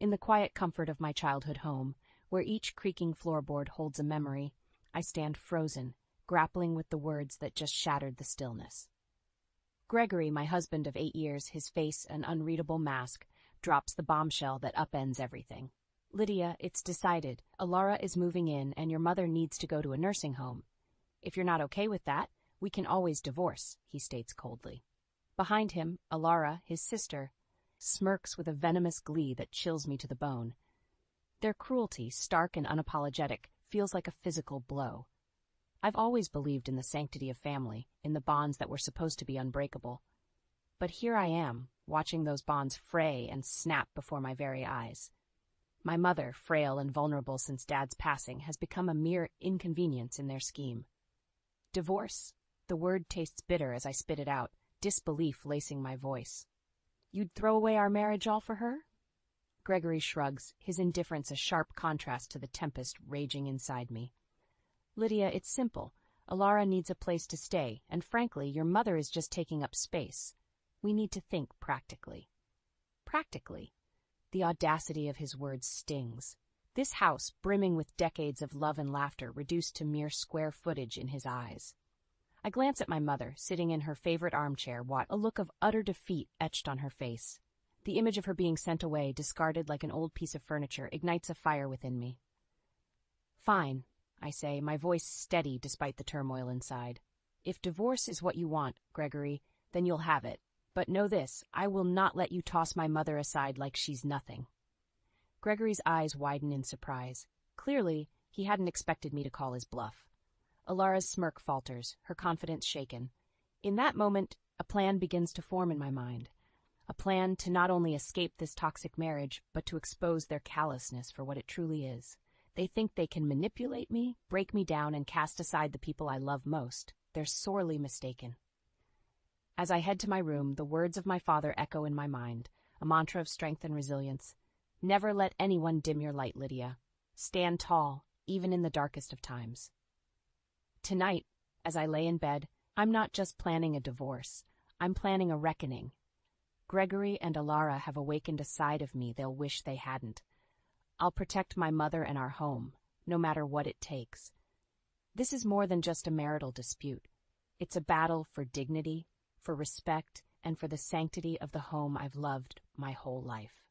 In the quiet comfort of my childhood home, where each creaking floorboard holds a memory, I stand frozen, grappling with the words that just shattered the stillness. Gregory, my husband of 8 years, his face an unreadable mask, drops the bombshell that upends everything. Lydia, it's decided. Alara is moving in and your mother needs to go to a nursing home. If you're not okay with that, we can always divorce, he states coldly. Behind him, Alara, his sister, smirks with a venomous glee that chills me to the bone. Their cruelty, stark and unapologetic, feels like a physical blow. I've always believed in the sanctity of family, in the bonds that were supposed to be unbreakable. But here I am, watching those bonds fray and snap before my very eyes. My mother, frail and vulnerable since Dad's passing, has become a mere inconvenience in their scheme. Divorce? The word tastes bitter as I spit it out, disbelief lacing my voice. You'd throw away our marriage all for her? Gregory shrugs, his indifference a sharp contrast to the tempest raging inside me. Lydia, it's simple. Alara needs a place to stay, and frankly, your mother is just taking up space. We need to think practically. Practically? The audacity of his words stings. This house, brimming with decades of love and laughter, reduced to mere square footage in his eyes. I glance at my mother, sitting in her favorite armchair, a look of utter defeat etched on her face. The image of her being sent away, discarded like an old piece of furniture, ignites a fire within me. Fine, I say, my voice steady despite the turmoil inside. If divorce is what you want, Gregory, then you'll have it. But know this, I will not let you toss my mother aside like she's nothing. Gregory's eyes widen in surprise. Clearly, he hadn't expected me to call his bluff. Alara's smirk falters, her confidence shaken. In that moment, a plan begins to form in my mind. A plan to not only escape this toxic marriage, but to expose their callousness for what it truly is. They think they can manipulate me, break me down, and cast aside the people I love most. They're sorely mistaken. As I head to my room, the words of my father echo in my mind, a mantra of strength and resilience. Never let anyone dim your light, Lydia. Stand tall, even in the darkest of times. Tonight, as I lay in bed, I'm not just planning a divorce. I'm planning a reckoning. Gregory and Alara have awakened a side of me they'll wish they hadn't. I'll protect my mother and our home, no matter what it takes. This is more than just a marital dispute. It's a battle for dignity, for respect, and for the sanctity of the home I've loved my whole life.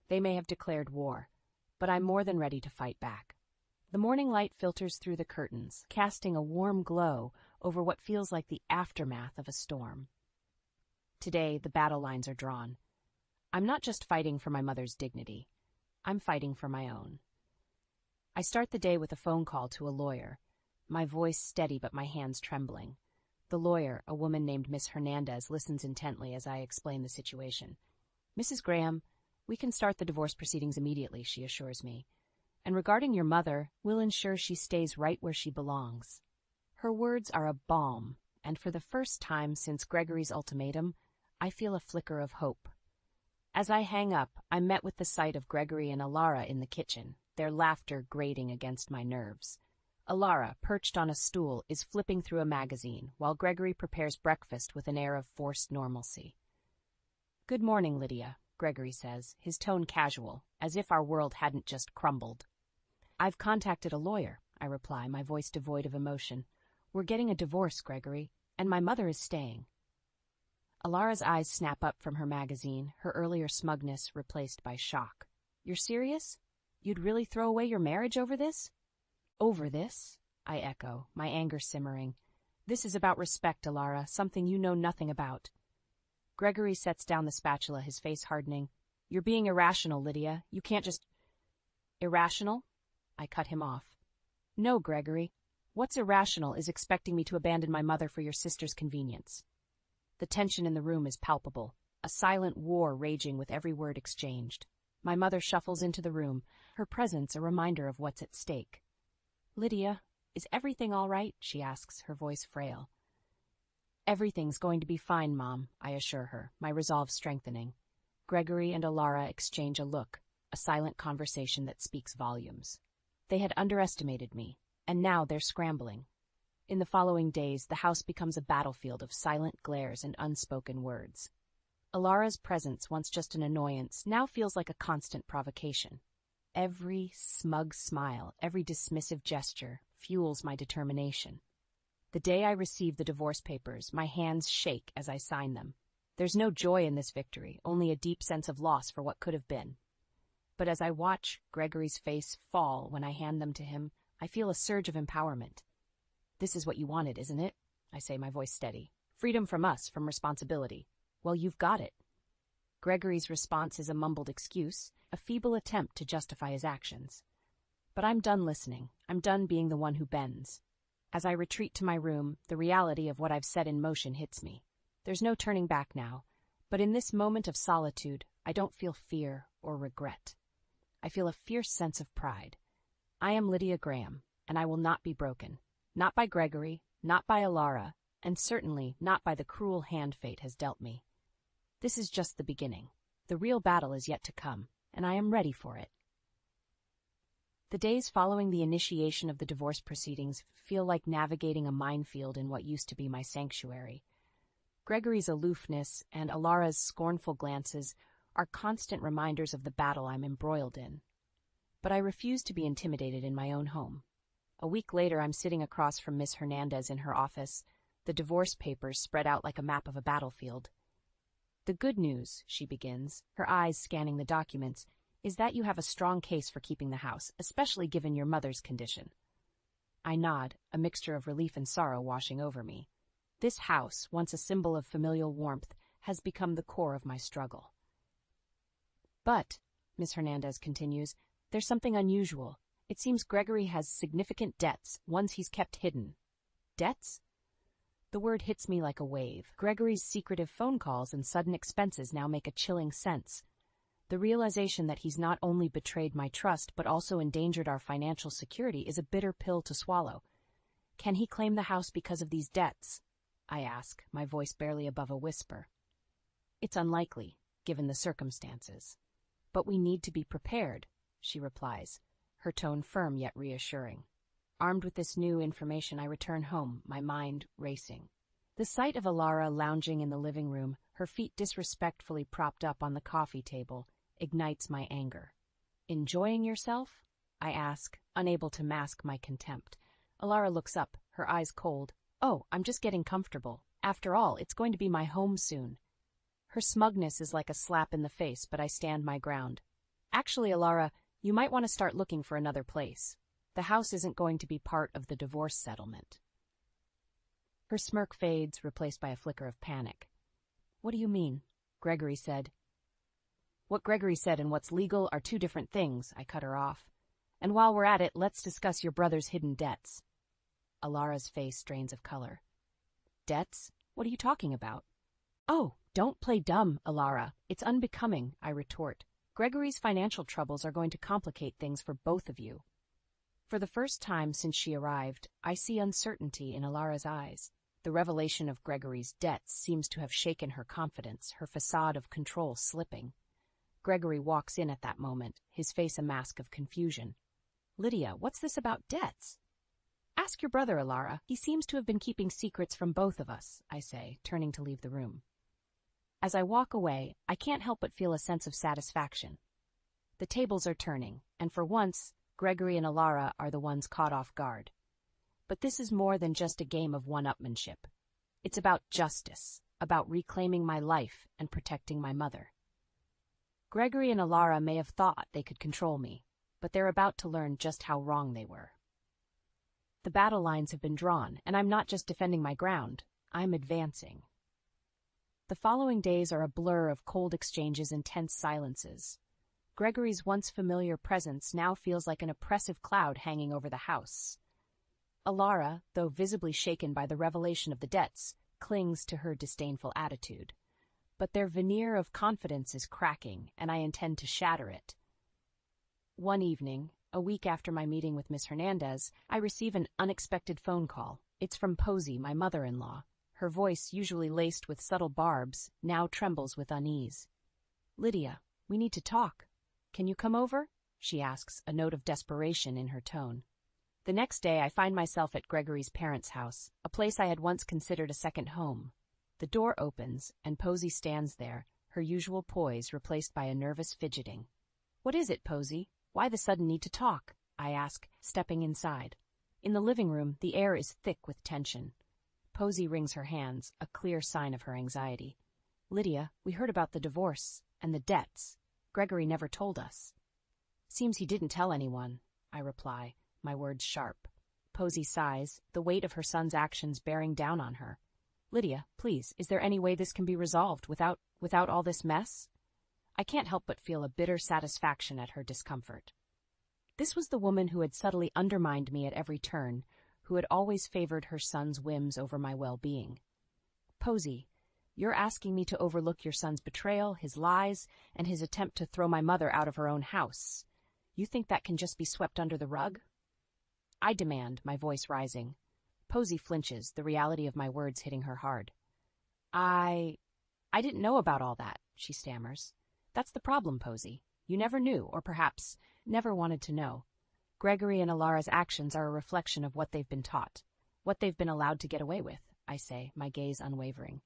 They may have declared war, but I'm more than ready to fight back. The morning light filters through the curtains, casting a warm glow over what feels like the aftermath of a storm. Today, the battle lines are drawn. I'm not just fighting for my mother's dignity. I'm fighting for my own. I start the day with a phone call to a lawyer, my voice steady but my hands trembling. The lawyer, a woman named Miss Hernandez, listens intently as I explain the situation. Mrs. Graham, we can start the divorce proceedings immediately, she assures me. And regarding your mother, we'll ensure she stays right where she belongs. Her words are a balm, and for the first time since Gregory's ultimatum, I feel a flicker of hope. As I hang up, I'm met with the sight of Gregory and Alara in the kitchen, their laughter grating against my nerves. Alara, perched on a stool, is flipping through a magazine, while Gregory prepares breakfast with an air of forced normalcy. Good morning, Lydia, Gregory says, his tone casual, as if our world hadn't just crumbled. I've contacted a lawyer, I reply, my voice devoid of emotion. We're getting a divorce, Gregory, and my mother is staying. Alara's eyes snap up from her magazine, her earlier smugness replaced by shock. You're serious? You'd really throw away your marriage over this? Over this? I echo, my anger simmering. This is about respect, Alara, something you know nothing about. Gregory sets down the spatula, his face hardening. You're being irrational, Lydia. You can't just... Irrational? I cut him off. No, Gregory. What's irrational is expecting me to abandon my mother for your sister's convenience. The tension in the room is palpable, a silent war raging with every word exchanged. My mother shuffles into the room, her presence a reminder of what's at stake. Lydia, is everything all right? She asks, her voice frail. Everything's going to be fine, Mom, I assure her, my resolve strengthening. Gregory and Alara exchange a look, a silent conversation that speaks volumes. They had underestimated me, and now they're scrambling. In the following days, the house becomes a battlefield of silent glares and unspoken words. Alara's presence, once just an annoyance, now feels like a constant provocation. Every smug smile, every dismissive gesture fuels my determination. The day I receive the divorce papers, my hands shake as I sign them. There's no joy in this victory, only a deep sense of loss for what could have been. But as I watch Gregory's face fall when I hand them to him, I feel a surge of empowerment. "This is what you wanted, isn't it?" I say, my voice steady. "Freedom from us, from responsibility. Well, you've got it." Gregory's response is a mumbled excuse, a feeble attempt to justify his actions. But I'm done listening. I'm done being the one who bends. As I retreat to my room, the reality of what I've set in motion hits me. There's no turning back now, but in this moment of solitude, I don't feel fear or regret. I feel a fierce sense of pride. I am Lydia Graham, and I will not be broken. Not by Gregory, not by Alara, and certainly not by the cruel hand fate has dealt me. This is just the beginning. The real battle is yet to come, and I am ready for it. The days following the initiation of the divorce proceedings feel like navigating a minefield in what used to be my sanctuary. Gregory's aloofness and Alara's scornful glances are constant reminders of the battle I'm embroiled in. But I refuse to be intimidated in my own home. A week later, I'm sitting across from Miss Hernandez in her office, the divorce papers spread out like a map of a battlefield. "The good news," she begins, her eyes scanning the documents, "is that you have a strong case for keeping the house, especially given your mother's condition." I nod, a mixture of relief and sorrow washing over me. This house, once a symbol of familial warmth, has become the core of my struggle. "But," Miss Hernandez continues, "there's something unusual. It seems Gregory has significant debts, ones he's kept hidden." "Debts?" The word hits me like a wave. Gregory's secretive phone calls and sudden expenses now make a chilling sense. The realization that he's not only betrayed my trust but also endangered our financial security is a bitter pill to swallow. Can he claim the house because of these debts? I ask, my voice barely above a whisper. It's unlikely, given the circumstances. But we need to be prepared, she replies, her tone firm yet reassuring. Armed with this new information, I return home, my mind racing. The sight of Alara lounging in the living room, her feet disrespectfully propped up on the coffee table, ignites my anger. "Enjoying yourself?" I ask, unable to mask my contempt. Alara looks up, her eyes cold. "Oh, I'm just getting comfortable. After all, it's going to be my home soon." Her smugness is like a slap in the face, but I stand my ground. "Actually, Alara, you might want to start looking for another place. The house isn't going to be part of the divorce settlement." Her smirk fades, replaced by a flicker of panic. "What do you mean?" Gregory said. "What Gregory said and what's legal are two different things," I cut her off. "And while we're at it, let's discuss your brother's hidden debts." Alara's face drains of color. "Debts? What are you talking about?" "Oh, don't play dumb, Alara. It's unbecoming," I retort. "Gregory's financial troubles are going to complicate things for both of you." For the first time since she arrived, I see uncertainty in Alara's eyes. The revelation of Gregory's debts seems to have shaken her confidence, her facade of control slipping. Gregory walks in at that moment, his face a mask of confusion. "Lydia, what's this about debts?" "Ask your brother, Alara. He seems to have been keeping secrets from both of us," I say, turning to leave the room. As I walk away, I can't help but feel a sense of satisfaction. The tables are turning, and for once, Gregory and Alara are the ones caught off guard. But this is more than just a game of one-upmanship. It's about justice, about reclaiming my life and protecting my mother. Gregory and Alara may have thought they could control me, but they're about to learn just how wrong they were. The battle lines have been drawn, and I'm not just defending my ground, I'm advancing. The following days are a blur of cold exchanges and tense silences. Gregory's once familiar presence now feels like an oppressive cloud hanging over the house. Alara, though visibly shaken by the revelation of the debts, clings to her disdainful attitude. But their veneer of confidence is cracking, and I intend to shatter it. One evening, a week after my meeting with Miss Hernandez, I receive an unexpected phone call. It's from Posey, my mother-in-law. Her voice, usually laced with subtle barbs, now trembles with unease. "Lydia, we need to talk. Can you come over?" she asks, a note of desperation in her tone. The next day, I find myself at Gregory's parents' house, a place I had once considered a second home. The door opens, and Posey stands there, her usual poise replaced by a nervous fidgeting. "What is it, Posey? Why the sudden need to talk?" I ask, stepping inside. In the living room, the air is thick with tension. Posey wrings her hands, a clear sign of her anxiety. "Lydia, we heard about the divorce and the debts. Gregory never told us." "Seems he didn't tell anyone," I reply, my words sharp. Posey sighs, the weight of her son's actions bearing down on her. "Lydia, please, is there any way this can be resolved without all this mess?" I can't help but feel a bitter satisfaction at her discomfort. This was the woman who had subtly undermined me at every turn, who had always favored her son's whims over my well-being. "Posey, you're asking me to overlook your son's betrayal, his lies, and his attempt to throw my mother out of her own house. You think that can just be swept under the rug?" I demand, my voice rising. Posey flinches, the reality of my words hitting her hard. I didn't know about all that," she stammers. "That's the problem, Posey. You never knew, or perhaps never wanted to know. Gregory and Alara's actions are a reflection of what they've been taught, what they've been allowed to get away with," I say, my gaze unwavering.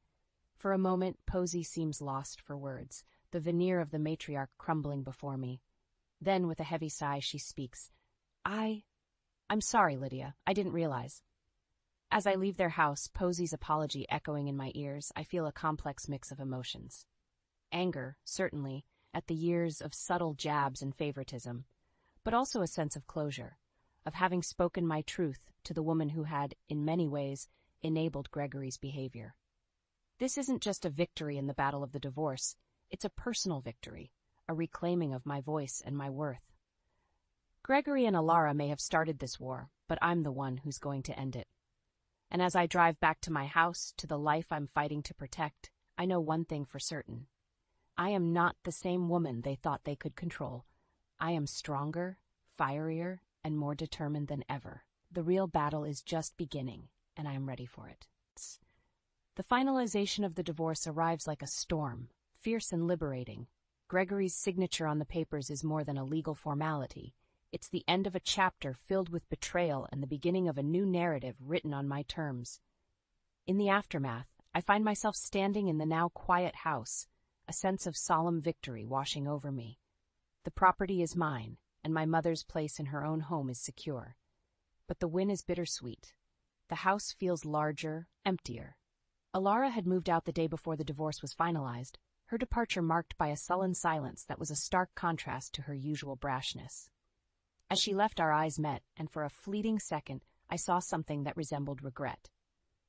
For a moment, Posey seems lost for words, the veneer of the matriarch crumbling before me. Then, with a heavy sigh, she speaks. I'm sorry, Lydia. I didn't realize." As I leave their house, Posey's apology echoing in my ears, I feel a complex mix of emotions. Anger, certainly, at the years of subtle jabs and favoritism, but also a sense of closure, of having spoken my truth to the woman who had, in many ways, enabled Gregory's behavior. This isn't just a victory in the battle of the divorce, it's a personal victory, a reclaiming of my voice and my worth. Gregory and Alara may have started this war, but I'm the one who's going to end it. And as I drive back to my house, to the life I'm fighting to protect, I know one thing for certain. I am not the same woman they thought they could control. I am stronger, fierier, and more determined than ever. The real battle is just beginning, and I am ready for it. The finalization of the divorce arrives like a storm, fierce and liberating. Gregory's signature on the papers is more than a legal formality. It's the end of a chapter filled with betrayal and the beginning of a new narrative written on my terms. In the aftermath, I find myself standing in the now quiet house, a sense of solemn victory washing over me. The property is mine, and my mother's place in her own home is secure. But the win is bittersweet. The house feels larger, emptier. Alara had moved out the day before the divorce was finalized, her departure marked by a sullen silence that was a stark contrast to her usual brashness. As she left, our eyes met, and for a fleeting second, I saw something that resembled regret.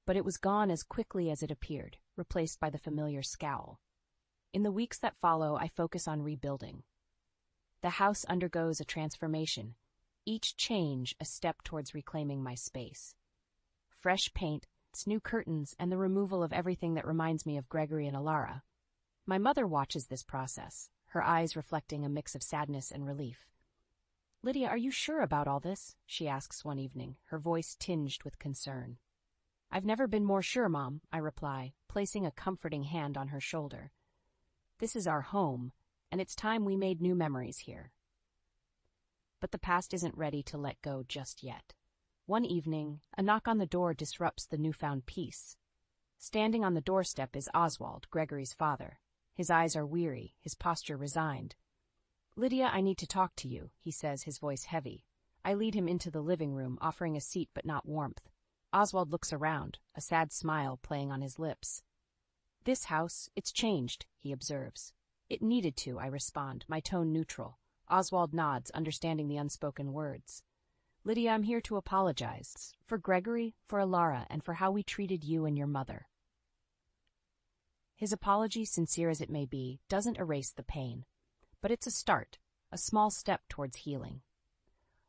But it was gone as quickly as it appeared, replaced by the familiar scowl. In the weeks that follow, I focus on rebuilding. The house undergoes a transformation, each change a step towards reclaiming my space. Fresh paint, new curtains, and the removal of everything that reminds me of Gregory and Alara. My mother watches this process, her eyes reflecting a mix of sadness and relief. "Lydia, are you sure about all this?" she asks one evening, her voice tinged with concern. "I've never been more sure, Mom," I reply, placing a comforting hand on her shoulder. "This is our home, and it's time we made new memories here." But the past isn't ready to let go just yet. One evening, a knock on the door disrupts the newfound peace. Standing on the doorstep is Oswald, Gregory's father. His eyes are weary, his posture resigned. "Lydia, I need to talk to you," he says, his voice heavy. I lead him into the living room, offering a seat but not warmth. Oswald looks around, a sad smile playing on his lips. "This house, it's changed," he observes. "It needed to," I respond, my tone neutral. Oswald nods, understanding the unspoken words. "Lydia, I'm here to apologize. For Gregory, for Alara, and for how we treated you and your mother." His apology, sincere as it may be, doesn't erase the pain. But it's a start, a small step towards healing.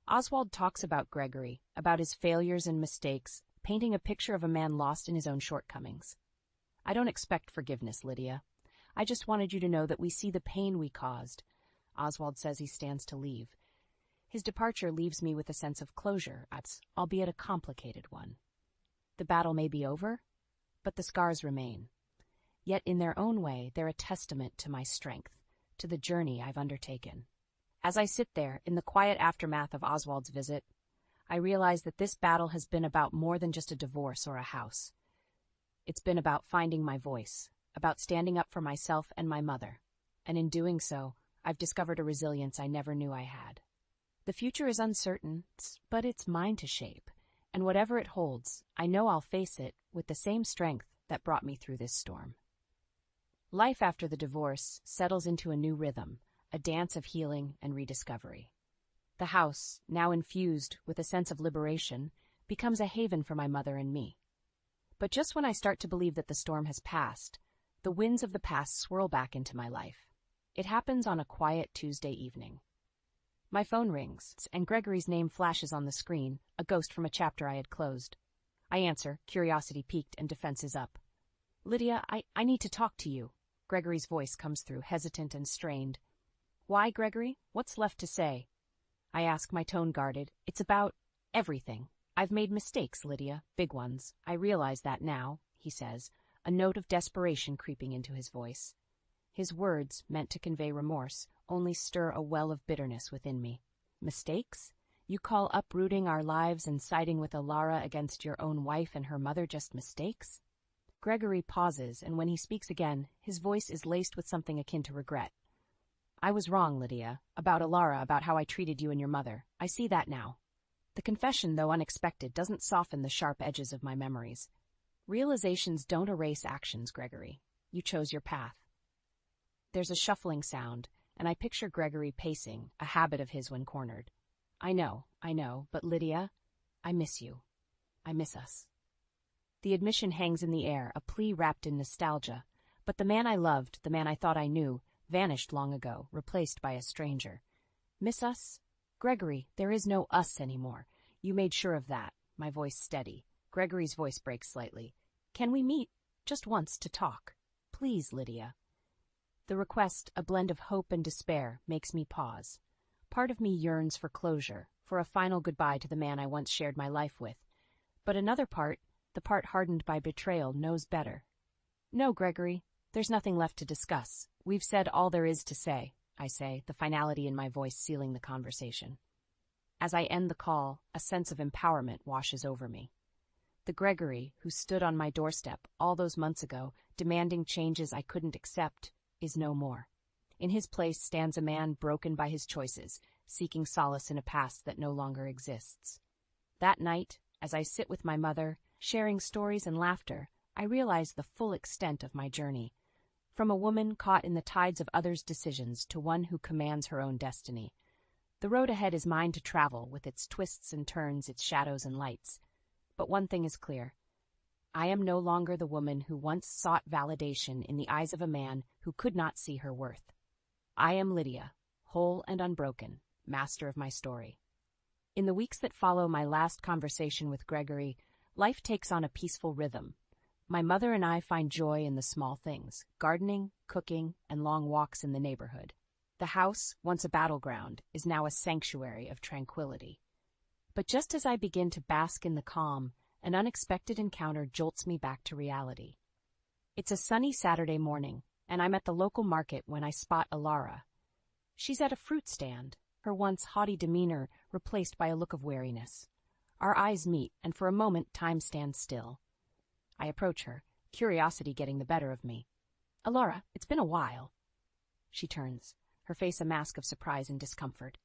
Oswald talks about Gregory, about his failures and mistakes, painting a picture of a man lost in his own shortcomings. "I don't expect forgiveness, Lydia. I just wanted you to know that we see the pain we caused." Oswald says he stands to leave. His departure leaves me with a sense of closure, albeit a complicated one. The battle may be over, but the scars remain. Yet in their own way, they're a testament to my strength, to the journey I've undertaken. As I sit there, in the quiet aftermath of Oswald's visit, I realize that this battle has been about more than just a divorce or a house. It's been about finding my voice, about standing up for myself and my mother. And in doing so, I've discovered a resilience I never knew I had. The future is uncertain, but it's mine to shape. And whatever it holds, I know I'll face it with the same strength that brought me through this storm. Life after the divorce settles into a new rhythm, a dance of healing and rediscovery. The house, now infused with a sense of liberation, becomes a haven for my mother and me. But just when I start to believe that the storm has passed, the winds of the past swirl back into my life. It happens on a quiet Tuesday evening. My phone rings, and Gregory's name flashes on the screen, a ghost from a chapter I had closed. I answer, curiosity piqued and defenses up. "Lydia, I need to talk to you." Gregory's voice comes through, hesitant and strained. "Why, Gregory? What's left to say?" I ask, my tone guarded. "It's about everything. I've made mistakes, Lydia, big ones. I realize that now," he says, a note of desperation creeping into his voice. His words, meant to convey remorse, only stir a well of bitterness within me. "Mistakes? You call uprooting our lives and siding with Alara against your own wife and her mother just mistakes?" Gregory pauses, and when he speaks again, his voice is laced with something akin to regret. "I was wrong, Lydia, about Alara, about how I treated you and your mother. I see that now." The confession, though unexpected, doesn't soften the sharp edges of my memories. Realizations don't erase actions, Gregory. You chose your path. There's a shuffling sound, and I picture Gregory pacing, a habit of his when cornered. I know, but Lydia, I miss you. I miss us." The admission hangs in the air, a plea wrapped in nostalgia, but the man I loved, the man I thought I knew, vanished long ago, replaced by a stranger. "Miss us? Gregory, there is no us anymore. You made sure of that." My voice steady. Gregory's voice breaks slightly. "Can we meet? Just once to talk. Please, Lydia." The request, a blend of hope and despair, makes me pause. Part of me yearns for closure, for a final goodbye to the man I once shared my life with. But another part, the part hardened by betrayal, knows better. "No, Gregory, there's nothing left to discuss. We've said all there is to say," I say, the finality in my voice sealing the conversation. As I end the call, a sense of empowerment washes over me. The Gregory who stood on my doorstep all those months ago, demanding changes I couldn't accept, is no more. In his place stands a man broken by his choices, seeking solace in a past that no longer exists. That night, as I sit with my mother, sharing stories and laughter, I realize the full extent of my journey. From a woman caught in the tides of others' decisions to one who commands her own destiny. The road ahead is mine to travel, with its twists and turns, its shadows and lights. But one thing is clear. I am no longer the woman who once sought validation in the eyes of a man who could not see her worth. I am Lydia, whole and unbroken, master of my story. In the weeks that follow my last conversation with Gregory, life takes on a peaceful rhythm. My mother and I find joy in the small things, gardening, cooking, and long walks in the neighborhood. The house, once a battleground, is now a sanctuary of tranquility. But just as I begin to bask in the calm, an unexpected encounter jolts me back to reality. It's a sunny Saturday morning, and I'm at the local market when I spot Alara. She's at a fruit stand, her once haughty demeanor replaced by a look of wariness. Our eyes meet, and for a moment time stands still. I approach her, curiosity getting the better of me. "Alara, it's been a while." She turns, her face a mask of surprise and discomfort.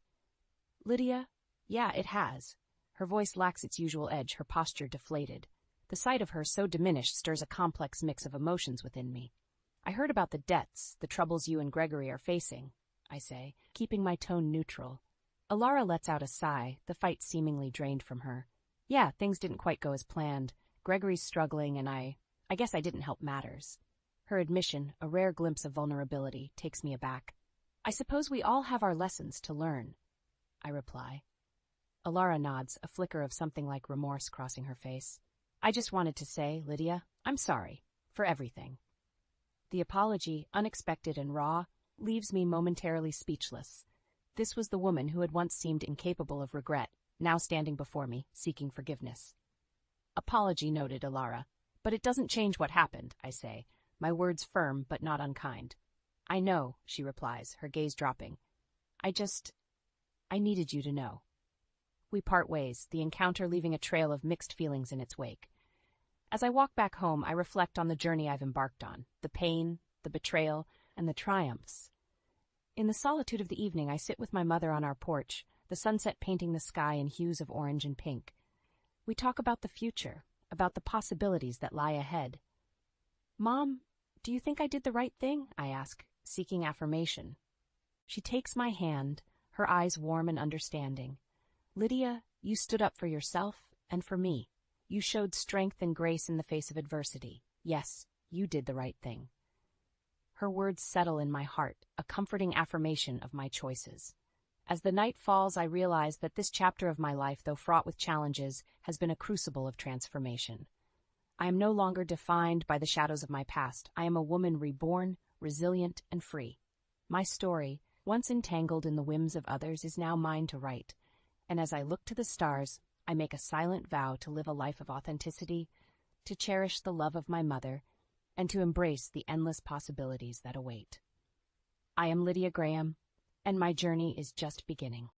"Lydia, yeah, it has." Her voice lacks its usual edge, her posture deflated. The sight of her so diminished stirs a complex mix of emotions within me. "I heard about the debts, the troubles you and Gregory are facing," I say, keeping my tone neutral. Alara lets out a sigh, the fight seemingly drained from her. "Yeah, things didn't quite go as planned. Gregory's struggling, and I guess I didn't help matters." Her admission, a rare glimpse of vulnerability, takes me aback. "I suppose we all have our lessons to learn," I reply. Alara nods, a flicker of something like remorse crossing her face. "I just wanted to say, Lydia, I'm sorry. For everything." The apology, unexpected and raw, leaves me momentarily speechless. This was the woman who had once seemed incapable of regret, now standing before me, seeking forgiveness. "Apology noted, Alara. But it doesn't change what happened," I say, my words firm but not unkind. "I know," she replies, her gaze dropping. I needed you to know." We part ways, the encounter leaving a trail of mixed feelings in its wake. As I walk back home, I reflect on the journey I've embarked on, the pain, the betrayal, and the triumphs. In the solitude of the evening, I sit with my mother on our porch, the sunset painting the sky in hues of orange and pink. We talk about the future, about the possibilities that lie ahead. "Mom, do you think I did the right thing?" I ask, seeking affirmation. She takes my hand, her eyes warm and understanding. "Lydia, you stood up for yourself and for me. You showed strength and grace in the face of adversity. Yes, you did the right thing." Her words settle in my heart, a comforting affirmation of my choices. As the night falls, I realize that this chapter of my life, though fraught with challenges, has been a crucible of transformation. I am no longer defined by the shadows of my past. I am a woman reborn, resilient, and free. My story, once entangled in the whims of others, is now mine to write. And as I look to the stars, I make a silent vow to live a life of authenticity, to cherish the love of my mother, and to embrace the endless possibilities that await. I am Lydia Graham, and my journey is just beginning.